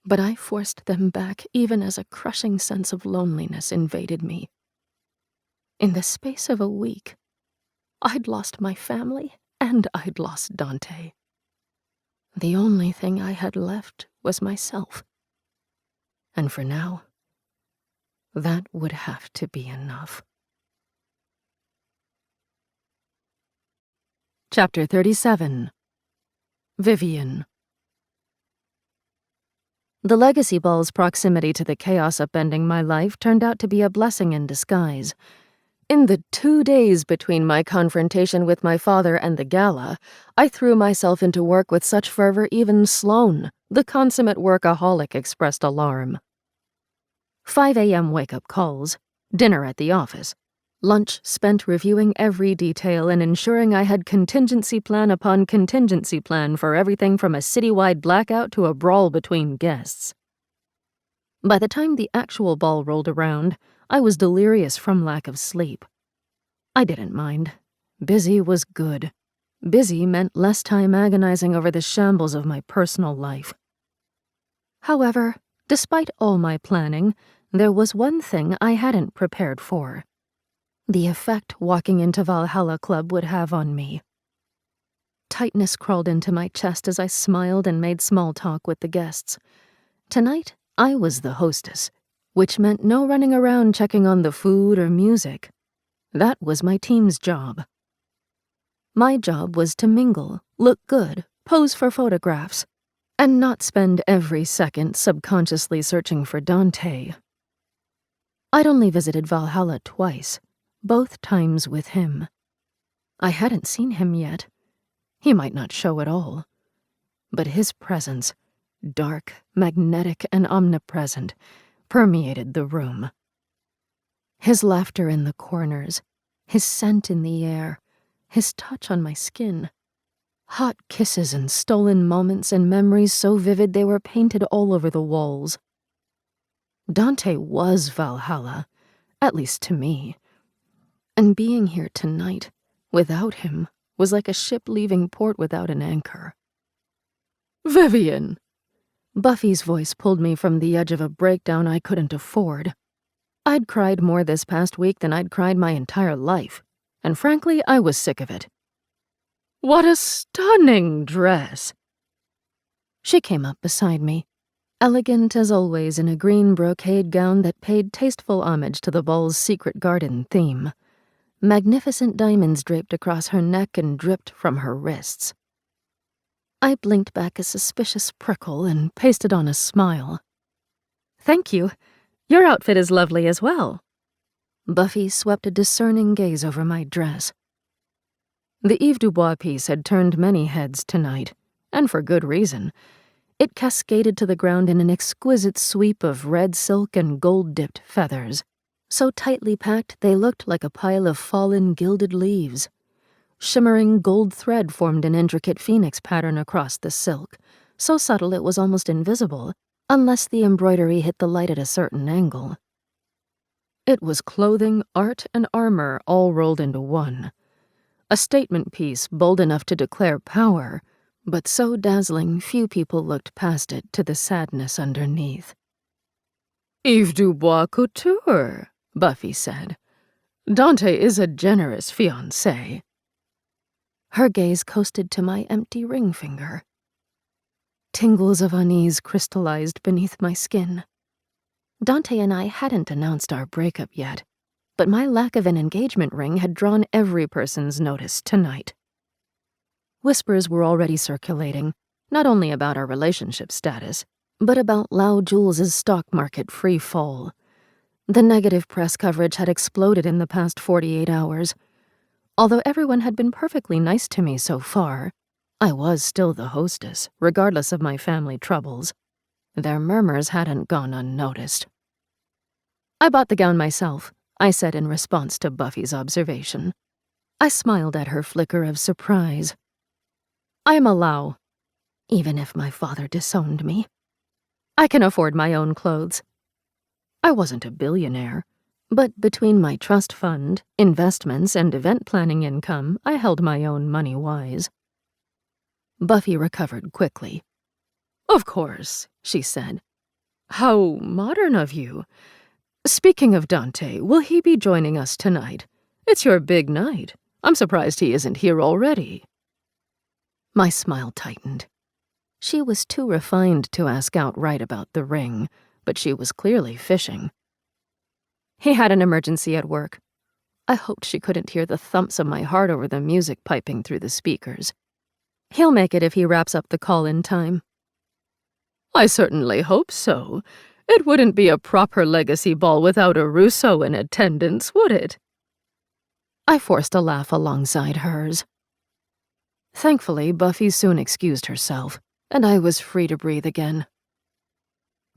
C: but I forced them back even as a crushing sense of loneliness invaded me. In the space of a week, I'd lost my family and I'd lost Dante. The only thing I had left was myself. And for now, that would have to be enough. Chapter 37. Vivian. The Legacy Ball's proximity to the chaos upending my life turned out to be a blessing in disguise. In the 2 days between my confrontation with my father and the gala, I threw myself into work with such fervor even Sloane, the consummate workaholic, expressed alarm. 5 a.m. wake-up calls, dinner at the office, lunch spent reviewing every detail and ensuring I had contingency plan upon contingency plan for everything from a citywide blackout to a brawl between guests. By the time the actual ball rolled around, I was delirious from lack of sleep. I didn't mind. Busy was good. Busy meant less time agonizing over the shambles of my personal life. However, despite all my planning, there was one thing I hadn't prepared for: the effect walking into Valhalla Club would have on me. Tightness crawled into my chest as I smiled and made small talk with the guests. Tonight, I was the hostess, which meant no running around checking on the food or music. That was my team's job. My job was to mingle, look good, pose for photographs, and not spend every second subconsciously searching for Dante. I'd only visited Valhalla twice, both times with him. I hadn't seen him yet. He might not show at all. But his presence, dark, magnetic, and omnipresent, permeated the room. His laughter in the corners, his scent in the air, his touch on my skin. Hot kisses and stolen moments and memories so vivid they were painted all over the walls. Dante was Valhalla, at least to me. And being here tonight, without him, was like a ship leaving port without an anchor. "Vivian!" Buffy's voice pulled me from the edge of a breakdown I couldn't afford. I'd cried more this past week than I'd cried my entire life, and frankly, I was sick of it. "What a stunning dress!" She came up beside me, elegant as always in a green brocade gown that paid tasteful homage to the ball's secret garden theme. Magnificent diamonds draped across her neck and dripped from her wrists. I blinked back a suspicious prickle and pasted on a smile. "Thank you. Your outfit is lovely as well." Buffy swept a discerning gaze over my dress. The Yves Dubois piece had turned many heads tonight, and for good reason. It cascaded to the ground in an exquisite sweep of red silk and gold-dipped feathers, so tightly packed they looked like a pile of fallen gilded leaves. Shimmering gold thread formed an intricate phoenix pattern across the silk, so subtle it was almost invisible, unless the embroidery hit the light at a certain angle. It was clothing, art, and armor all rolled into one. A statement piece bold enough to declare power, but so dazzling few people looked past it to the sadness underneath. "Yves Dubois couture," Buffy said. "Dante is a generous fiancé." Her gaze coasted to my empty ring finger. Tingles of unease crystallized beneath my skin. Dante and I hadn't announced our breakup yet, but my lack of an engagement ring had drawn every person's notice tonight. Whispers were already circulating, not only about our relationship status, but about Lau Jules' stock market free fall. The negative press coverage had exploded in the past 48 hours. Although everyone had been perfectly nice to me so far, I was still the hostess, regardless of my family troubles. Their murmurs hadn't gone unnoticed. "I bought the gown myself," I said in response to Buffy's observation. I smiled at her flicker of surprise. "I am a Lau, even if my father disowned me. I can afford my own clothes. I wasn't a billionaire, but between my trust fund, investments, and event planning income, I held my own money wise." Buffy recovered quickly. "Of course," she said. "How modern of you. Speaking of Dante, will he be joining us tonight? It's your big night. I'm surprised he isn't here already." My smile tightened. She was too refined to ask outright about the ring, but she was clearly fishing. "He had an emergency at work." I hoped she couldn't hear the thumps of my heart over the music piping through the speakers. "He'll make it if he wraps up the call in time." "I certainly hope so. It wouldn't be a proper legacy ball without a Russo in attendance, would it?" I forced a laugh alongside hers. Thankfully, Buffy soon excused herself, and I was free to breathe again.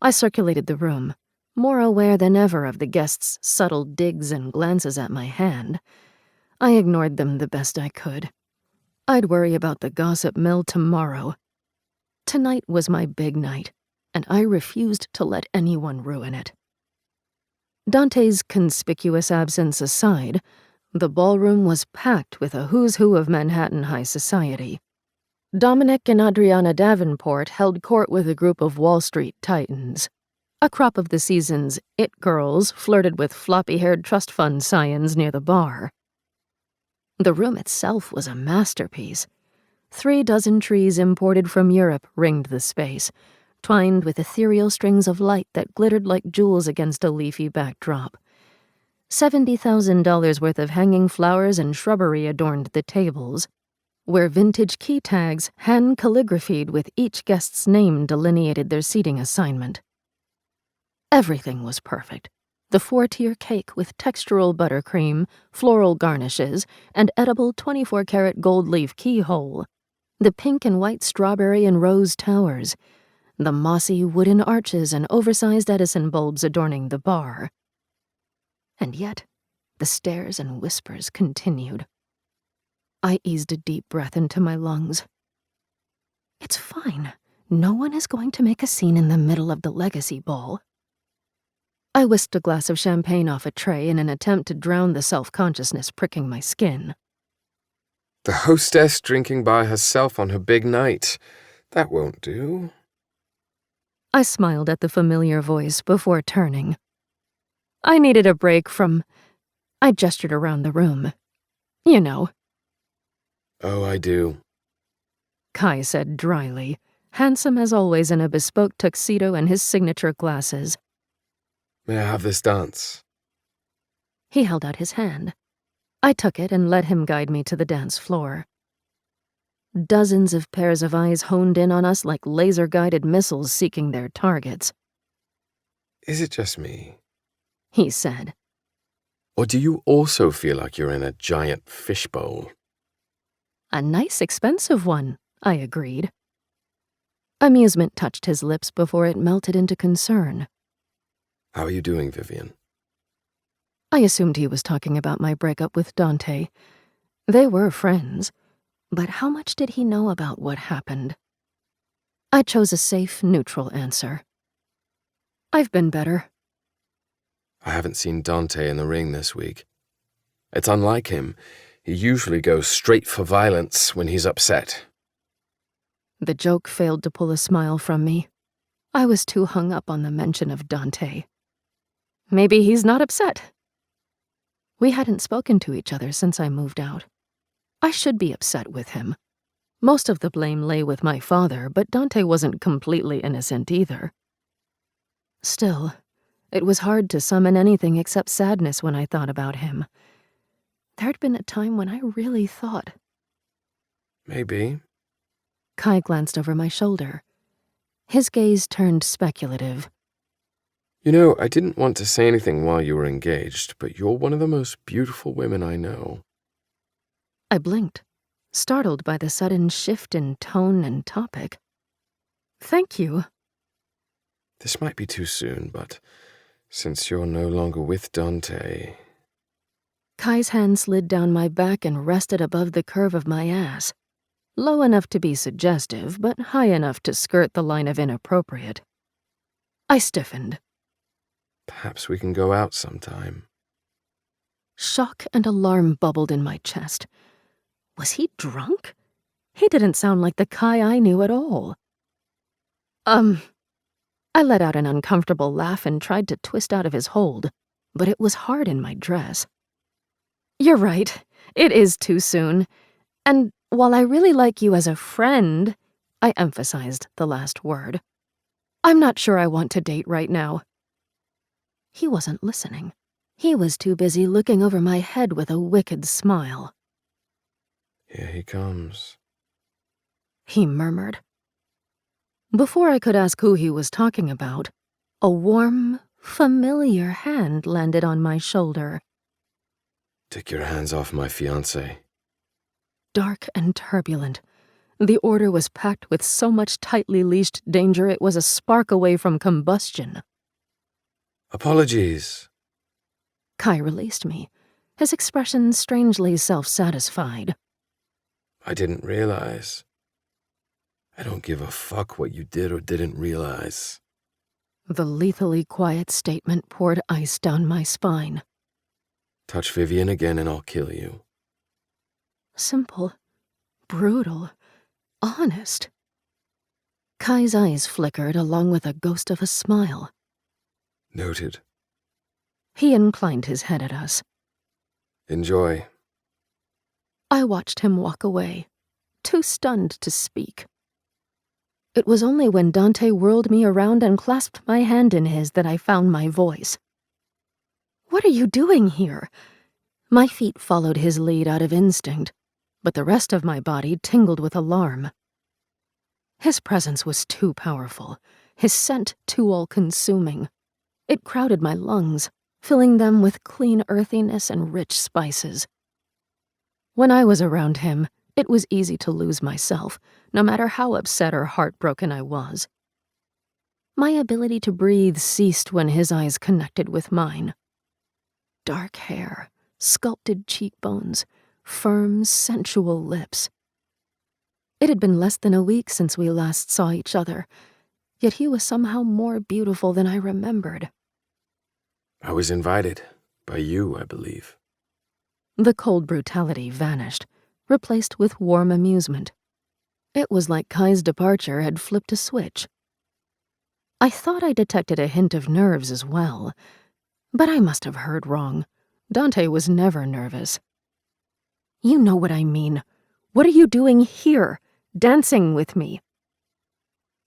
C: I circulated the room, more aware than ever of the guests' subtle digs and glances at my hand. I ignored them the best I could. I'd worry about the gossip mill tomorrow. Tonight was my big night, and I refused to let anyone ruin it. Dante's conspicuous absence aside, the ballroom was packed with a who's who of Manhattan high society. Dominic and Adriana Davenport held court with a group of Wall Street titans. A crop of the season's it girls flirted with floppy-haired trust fund scions near the bar. The room itself was a masterpiece. 36 trees imported from Europe ringed the space, twined with ethereal strings of light that glittered like jewels against a leafy backdrop. $70,000 worth of hanging flowers and shrubbery adorned the tables, where vintage key tags, hand-calligraphied with each guest's name, delineated their seating assignment. Everything was perfect. The 4-tier cake with textural buttercream, floral garnishes, and edible 24-karat gold leaf keyhole. The pink and white strawberry and rose towers. The mossy wooden arches and oversized Edison bulbs adorning the bar. And yet, the stares and whispers continued. I eased a deep breath into my lungs. It's fine. No one is going to make a scene in the middle of the legacy ball. I whisked a glass of champagne off a tray in an attempt to drown the self-consciousness pricking my skin.
B: The hostess drinking by herself on her big night. That won't do.
C: I smiled at the familiar voice before turning. I needed a break from... I gestured around the room. You know.
B: Oh, I do.
C: Kai said dryly, handsome as always in a bespoke tuxedo and his signature glasses.
B: May I have this dance?
C: He held out his hand. I took it and let him guide me to the dance floor. Dozens of pairs of eyes honed in on us like laser-guided missiles seeking their targets.
B: Is it just me?
C: He said.
B: Or do you also feel like you're in a giant fishbowl?
C: A nice, expensive one, I agreed. Amusement touched his lips before it melted into concern.
B: How are you doing, Vivian?
C: I assumed he was talking about my breakup with Dante. They were friends, but how much did he know about what happened? I chose a safe, neutral answer. I've been better.
B: I haven't seen Dante in the ring this week. It's unlike him. He usually goes straight for violence when he's upset.
C: The joke failed to pull a smile from me. I was too hung up on the mention of Dante. Maybe he's not upset. We hadn't spoken to each other since I moved out. I should be upset with him. Most of the blame lay with my father, but Dante wasn't completely innocent either. Still, it was hard to summon anything except sadness when I thought about him. There'd been a time when I really thought.
B: Maybe.
C: Kai glanced over my shoulder. His gaze turned speculative.
B: You know, I didn't want to say anything while you were engaged, but you're one of the most beautiful women I know.
C: I blinked, startled by the sudden shift in tone and topic. Thank you.
B: This might be too soon, but since you're no longer with Dante...
C: Kai's hand slid down my back and rested above the curve of my ass. Low enough to be suggestive, but high enough to skirt the line of inappropriate. I stiffened.
B: Perhaps we can go out sometime.
C: Shock and alarm bubbled in my chest. Was he drunk? He didn't sound like the Kai I knew at all. I let out an uncomfortable laugh and tried to twist out of his hold, but it was hard in my dress. You're right. It is too soon. And while I really like you as a friend, I emphasized the last word, I'm not sure I want to date right now. He wasn't listening. He was too busy looking over my head with a wicked smile.
B: Here he comes,
C: he murmured. Before I could ask who he was talking about, a warm, familiar hand landed on my shoulder.
B: Take your hands off my fiancé.
C: Dark and turbulent, the order was packed with so much tightly leashed danger it was a spark away from combustion.
B: Apologies.
C: Kai released me, his expression strangely self-satisfied.
B: I didn't realize. I don't give a fuck what you did or didn't realize.
C: The lethally quiet statement poured ice down my spine.
B: Touch Vivian again and I'll kill you.
C: Simple, brutal, honest. Kai's eyes flickered along with a ghost of a smile.
B: Noted.
C: He inclined his head at us.
B: Enjoy.
C: I watched him walk away, too stunned to speak. It was only when Dante whirled me around and clasped my hand in his that I found my voice. What are you doing here? My feet followed his lead out of instinct, but the rest of my body tingled with alarm. His presence was too powerful, his scent too all-consuming. It crowded my lungs, filling them with clean earthiness and rich spices. When I was around him, it was easy to lose myself, no matter how upset or heartbroken I was. My ability to breathe ceased when his eyes connected with mine. Dark hair, sculpted cheekbones, firm, sensual lips. It had been less than a week since we last saw each other, yet he was somehow more beautiful than I remembered.
B: I was invited. By you, I believe.
C: The cold brutality vanished, replaced with warm amusement. It was like Kai's departure had flipped a switch. I thought I detected a hint of nerves as well, but I must have heard wrong. Dante was never nervous. You know what I mean. What are you doing here, dancing with me?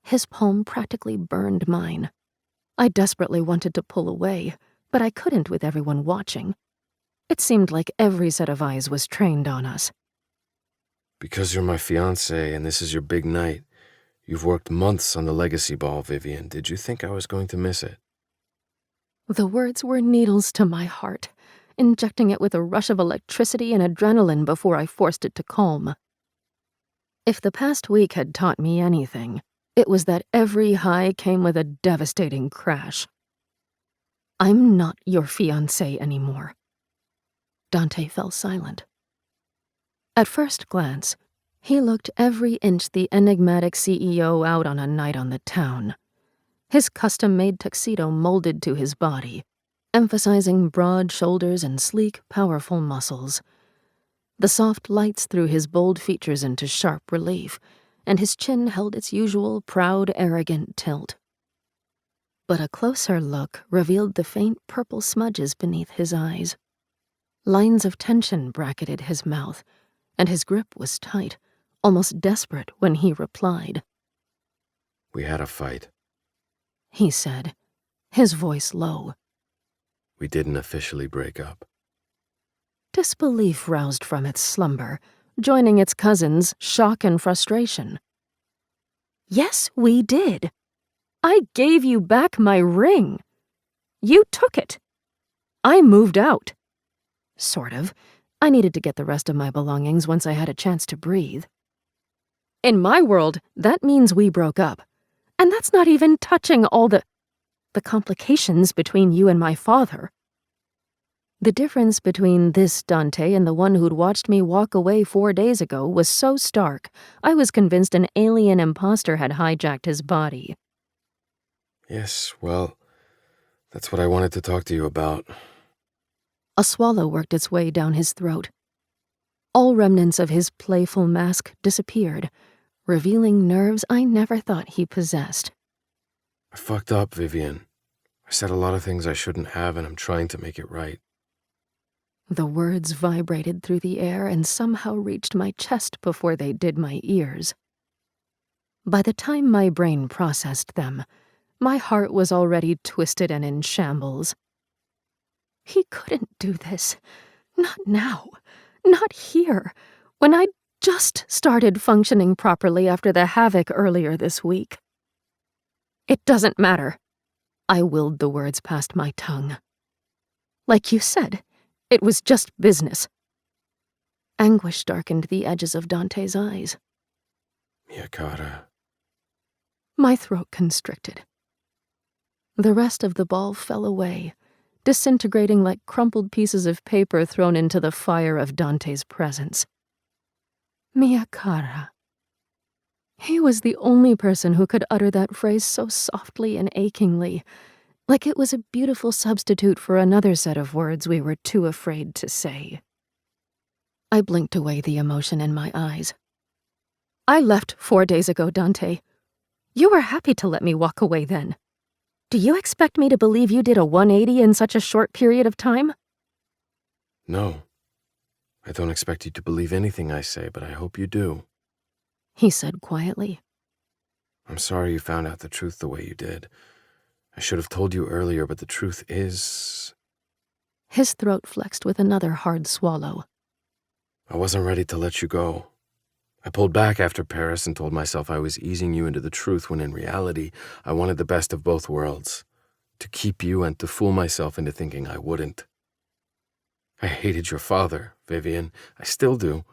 C: His palm practically burned mine. I desperately wanted to pull away, but I couldn't with everyone watching. It seemed like every set of eyes was trained on us.
B: Because you're my fiancé and this is your big night, you've worked months on the legacy ball, Vivian. Did you think I was going to miss it?
C: The words were needles to my heart, injecting it with a rush of electricity and adrenaline before I forced it to calm. If the past week had taught me anything, it was that every high came with a devastating crash. I'm not your fiancé anymore. Dante fell silent. At first glance, he looked every inch the enigmatic CEO out on a night on the town. His custom-made tuxedo molded to his body, emphasizing broad shoulders and sleek, powerful muscles. The soft lights threw his bold features into sharp relief, and his chin held its usual proud, arrogant tilt. But a closer look revealed the faint purple smudges beneath his eyes. Lines of tension bracketed his mouth, and his grip was tight, almost desperate when he replied.
B: We had a fight.
C: He said, his voice low.
B: We didn't officially break up.
C: Disbelief roused from its slumber, joining its cousins, shock and frustration. Yes, we did. I gave you back my ring. You took it. I moved out. Sort of. I needed to get the rest of my belongings once I had a chance to breathe. In my world, that means we broke up. And that's not even touching all the complications between you and my father. The difference between this Dante and the one who'd watched me walk away 4 days ago was so stark, I was convinced an alien imposter had hijacked his body.
B: Yes, well, that's what I wanted to talk to you about.
C: A swallow worked its way down his throat. All remnants of his playful mask disappeared, revealing nerves I never thought he possessed.
B: I fucked up, Vivian. I said a lot of things I shouldn't have, and I'm trying to make it right.
C: The words vibrated through the air and somehow reached my chest before they did my ears. By the time my brain processed them, my heart was already twisted and in shambles. He couldn't do this. Not now. Not here. When I'd just started functioning properly after the havoc earlier this week. It doesn't matter. I willed the words past my tongue. Like you said, it was just business. Anguish darkened the edges of Dante's eyes.
B: Miyakata.
C: My throat constricted. The rest of the ball fell away, disintegrating like crumpled pieces of paper thrown into the fire of Dante's presence. Miyakata. He was the only person who could utter that phrase so softly and achingly, like it was a beautiful substitute for another set of words we were too afraid to say. I blinked away the emotion in my eyes. I left 4 days ago, Dante. You were happy to let me walk away then. Do you expect me to believe you did a 180 in such a short period of time?
B: No. I don't expect you to believe anything I say, but I hope you do.
C: He said quietly.
B: I'm sorry you found out the truth the way you did. I should have told you earlier, but the truth is...
C: His throat flexed with another hard swallow.
B: I wasn't ready to let you go. I pulled back after Paris and told myself I was easing you into the truth when in reality, I wanted the best of both worlds. To keep you and to fool myself into thinking I wouldn't. I hated your father, Vivian. I still do.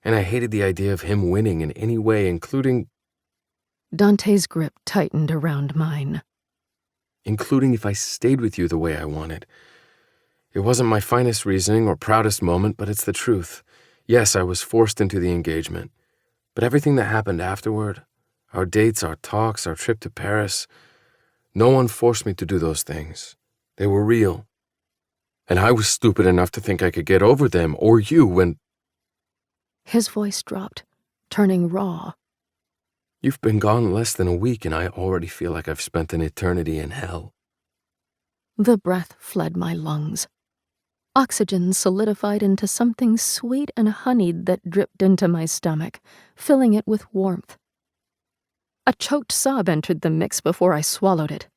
B: And I hated the idea of him winning in any way, including...
C: Dante's grip tightened around mine.
B: Including if I stayed with you the way I wanted. It wasn't my finest reasoning or proudest moment, but it's the truth. Yes, I was forced into the engagement. But everything that happened afterward, our dates, our talks, our trip to Paris, no one forced me to do those things. They were real. And I was stupid enough to think I could get over them, or you, when...
C: His voice dropped, turning raw.
B: You've been gone less than a week, and I already feel like I've spent an eternity in hell.
C: The breath fled my lungs. Oxygen solidified into something sweet and honeyed that dripped into my stomach, filling it with warmth. A choked sob entered the mix before I swallowed it.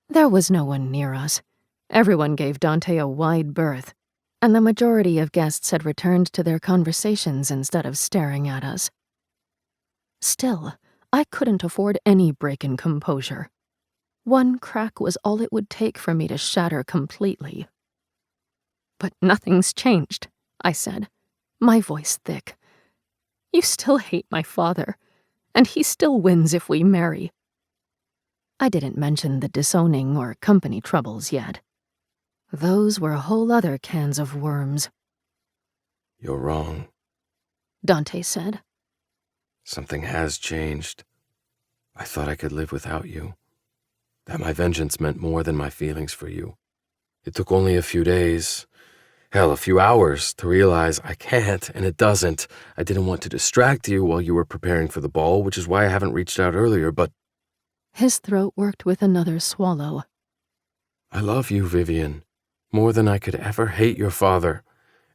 C: There was no one near us. Everyone gave Dante a wide berth, and the majority of guests had returned to their conversations instead of staring at us. Still, I couldn't afford any break in composure. One crack was all it would take for me to shatter completely. But nothing's changed, I said, my voice thick. You still hate my father, and he still wins if we marry. I didn't mention the disowning or company troubles yet. Those were whole other cans of worms.
B: You're wrong,
C: Dante said.
B: Something has changed. I thought I could live without you. That my vengeance meant more than my feelings for you. It took only a few days, hell, a few hours, to realize I can't, and it doesn't. I didn't want to distract you while you were preparing for the ball, which is why I haven't reached out earlier, but...
C: His throat worked with another swallow.
B: I love you, Vivian, more than I could ever hate your father,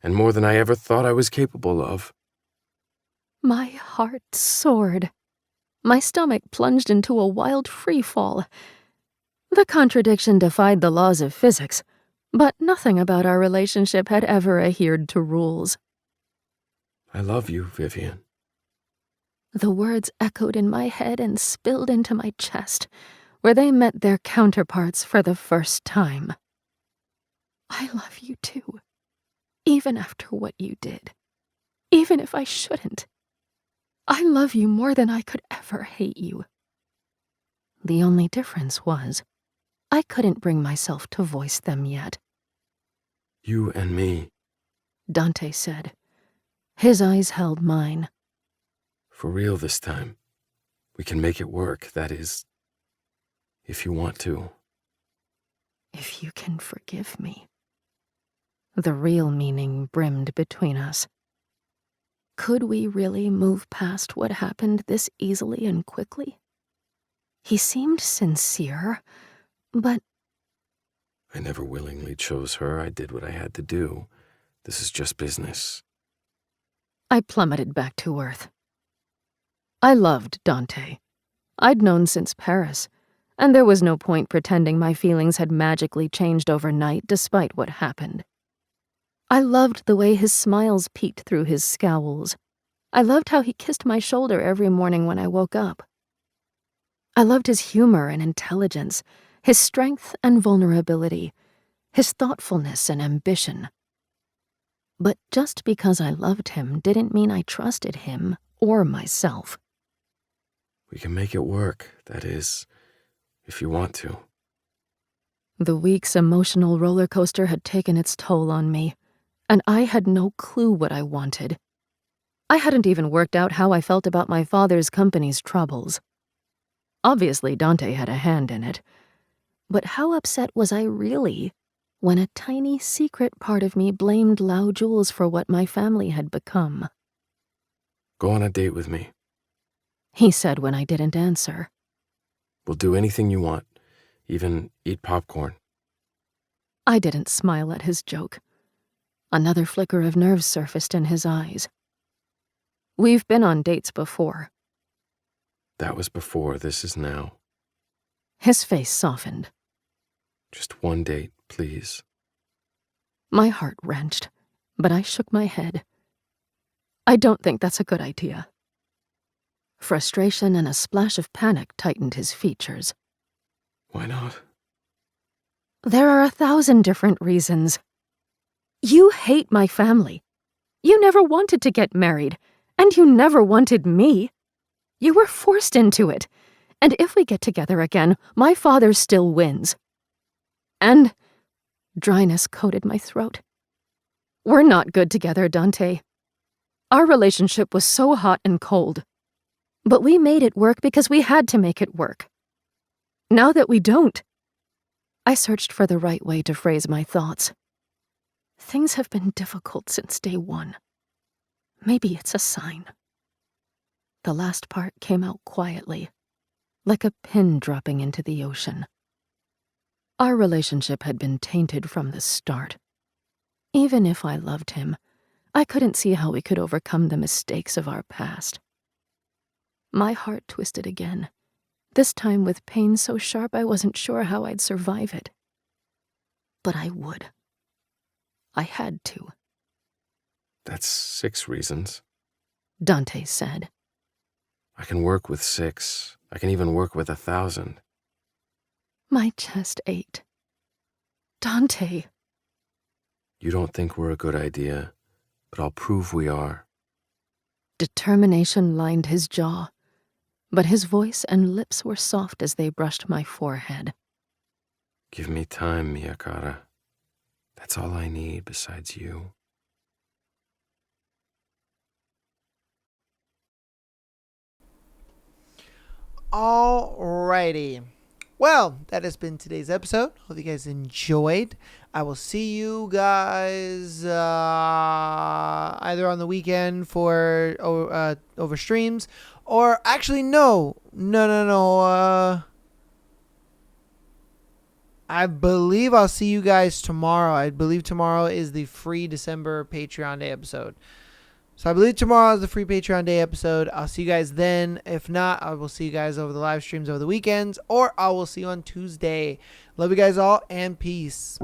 B: and more than I ever thought I was capable of.
C: My heart soared. My stomach plunged into a wild free fall. The contradiction defied the laws of physics, but nothing about our relationship had ever adhered to rules.
B: I love you, Vivian.
C: The words echoed in my head and spilled into my chest, where they met their counterparts for the first time. I love you too, even after what you did, even if I shouldn't. I love you more than I could ever hate you. The only difference was, I couldn't bring myself to voice them yet.
B: You and me.
C: Dante said. His eyes held mine.
B: For real this time. We can make it work, that is, if you want to.
C: If you can forgive me. The real meaning brimmed between us. Could we really move past what happened this easily and quickly? He seemed sincere, but...
B: I never willingly chose her. I did what I had to do. This is just business.
C: I plummeted back to earth. I loved Dante. I'd known since Paris, and there was no point pretending my feelings had magically changed overnight despite what happened. I loved the way his smiles peeked through his scowls. I loved how he kissed my shoulder every morning when I woke up. I loved his humor and intelligence, his strength and vulnerability, his thoughtfulness and ambition. But just because I loved him didn't mean I trusted him or myself.
B: We can make it work, that is, if you want to.
C: The week's emotional roller coaster had taken its toll on me, and I had no clue what I wanted. I hadn't even worked out how I felt about my father's company's troubles. Obviously, Dante had a hand in it. But how upset was I really when a tiny secret part of me blamed Lao Jules for what my family had become?
B: Go on a date with me.
C: He said when I didn't answer.
B: We'll do anything you want, even eat popcorn.
C: I didn't smile at his joke. Another flicker of nerves surfaced in his eyes. We've been on dates before.
B: That was before, this is now.
C: His face softened.
B: Just one date, please.
C: My heart wrenched, but I shook my head. I don't think that's a good idea. Frustration and a splash of panic tightened his features.
B: Why not?
C: There are 1,000 different reasons. You hate my family. You never wanted to get married, and you never wanted me. You were forced into it, and if we get together again, my father still wins. And dryness coated my throat. We're not good together, Dante. Our relationship was so hot and cold. But we made it work because we had to make it work. Now that we don't, I searched for the right way to phrase my thoughts. Things have been difficult since day one. Maybe it's a sign. The last part came out quietly, like a pin dropping into the ocean. Our relationship had been tainted from the start. Even if I loved him, I couldn't see how we could overcome the mistakes of our past. My heart twisted again, this time with pain so sharp I wasn't sure how I'd survive it. But I would. I had to.
B: That's 6 reasons.
C: Dante said.
B: I can work with 6. I can even work with 1,000.
C: My chest ached. Dante.
B: You don't think we're a good idea, but I'll prove we are.
C: Determination lined his jaw, but his voice and lips were soft as they brushed my forehead.
B: Give me time, Miyakata. That's all I need besides you.
A: Alrighty. Well, that has been today's episode. Hope you guys enjoyed. I will see you guys either on the weekend for over streams, or actually no. I believe I'll see you guys tomorrow. I believe tomorrow is the free December Patreon Day episode. So I believe tomorrow is the free Patreon Day episode. I'll see you guys then. If not, I will see you guys over the live streams over the weekends, or I will see you on Tuesday. Love you guys all, and peace.